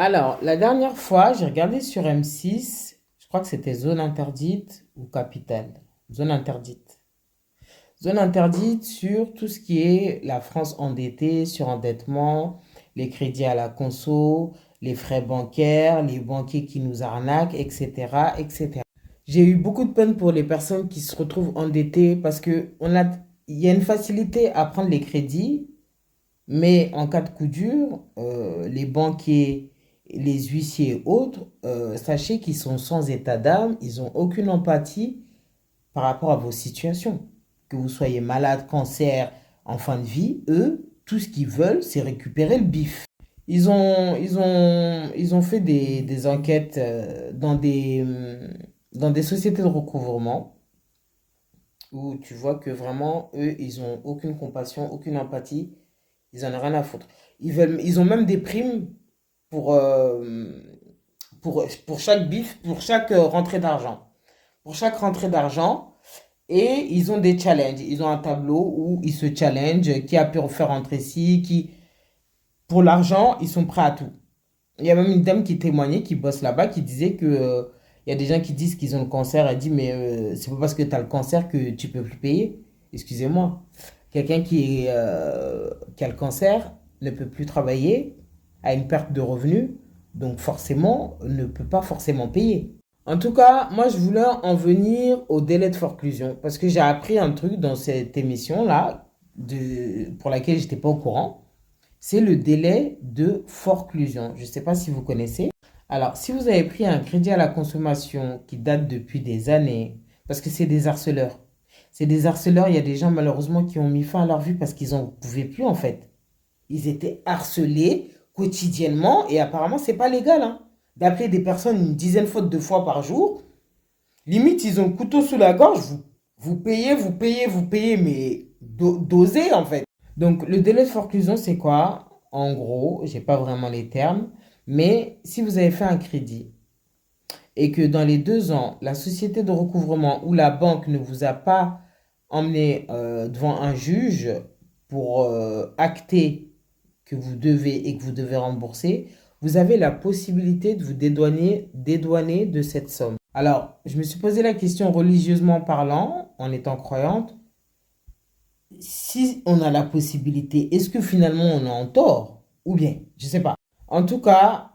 Alors, la dernière fois, j'ai regardé sur M6, je crois que c'était Zone interdite ou Capitale. Zone interdite. Zone interdite sur tout ce qui est la France endettée, surendettement, les crédits à la conso, les frais bancaires, les banquiers qui nous arnaquent, etc., etc. J'ai eu beaucoup de peine pour les personnes qui se retrouvent endettées parce que il y a une facilité à prendre les crédits, mais en cas de coup dur, les banquiers, les huissiers et autres, sachez qu'ils sont sans état d'âme, ils n'ont aucune empathie par rapport à vos situations. Que vous soyez malade, cancer, en fin de vie, eux, tout ce qu'ils veulent, c'est récupérer le bif. Ils ont fait des enquêtes dans des sociétés de recouvrement où tu vois que vraiment, eux, ils ont aucune compassion, aucune empathie, ils en ont rien à foutre. Ils ont même des primes pour, euh, pour chaque bif, pour chaque rentrée d'argent. Pour chaque rentrée d'argent, et ils ont des challenges. Ils ont un tableau où ils se challenge, qui a pu faire rentrer ci, qui... Pour l'argent, ils sont prêts à tout. Il y a même une dame qui témoignait, qui bosse là-bas, qui disait que il y a des gens qui disent qu'ils ont le cancer. Elle dit, mais c'est pas parce que tu as le cancer que tu peux plus payer. Excusez-moi. Quelqu'un qui a le cancer ne peut plus travailler, a une perte de revenus, donc forcément ne peut pas forcément payer. En tout cas, moi je voulais en venir au délai de forclusion parce que j'ai appris un truc dans cette émission-là pour laquelle j'étais pas au courant. C'est le délai de forclusion. Je ne sais pas si vous connaissez. Alors, si vous avez pris un crédit à la consommation qui date depuis des années, parce que c'est des harceleurs. C'est des harceleurs, il y a des gens malheureusement qui ont mis fin à leur vie parce qu'ils n'en pouvaient plus en fait. Ils étaient harcelés quotidiennement et apparemment c'est pas légal hein, d'appeler des personnes une dizaine faute de fois par jour. Limite, ils ont le couteau sous la gorge, vous payez, vous payez, vous payez, mais dosez en fait. Donc, le délai de forclusion, c'est quoi? En gros, j'ai pas vraiment les termes, mais si vous avez fait un crédit et que dans les 2 ans, la société de recouvrement ou la banque ne vous a pas emmené devant un juge pour acter que vous devez et que vous devez rembourser, vous avez la possibilité de vous dédouaner de cette somme. Alors, je me suis posé la question religieusement parlant, en étant croyante, si on a la possibilité, est-ce que finalement on est en tort? Ou bien, je ne sais pas. En tout cas,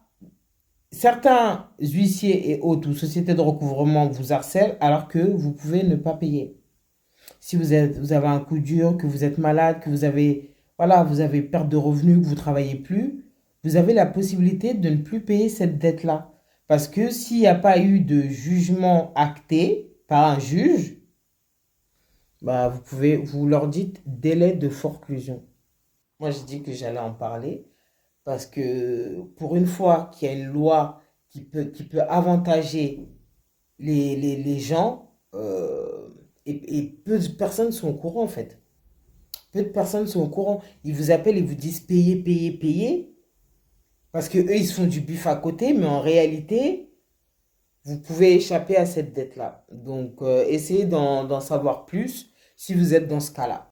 certains huissiers et autres ou sociétés de recouvrement vous harcèlent alors que vous pouvez ne pas payer. Si vous avez un coup dur, que vous êtes malade, que voilà, vous avez perte de revenus, que vous ne travaillez plus, vous avez la possibilité de ne plus payer cette dette-là. Parce que s'il n'y a pas eu de jugement acté par un juge, bah, vous leur dites délai de forclusion. Moi, je dis que j'allais en parler parce que pour une fois qu'il y a une loi qui peut avantager les gens, et peu de personnes sont au courant en fait. Peu de personnes sont au courant. Ils vous appellent et vous disent payez, payez, payez. Parce que eux, ils se font du bif à côté, mais en réalité, vous pouvez échapper à cette dette-là. Donc, essayez d'en savoir plus si vous êtes dans ce cas-là.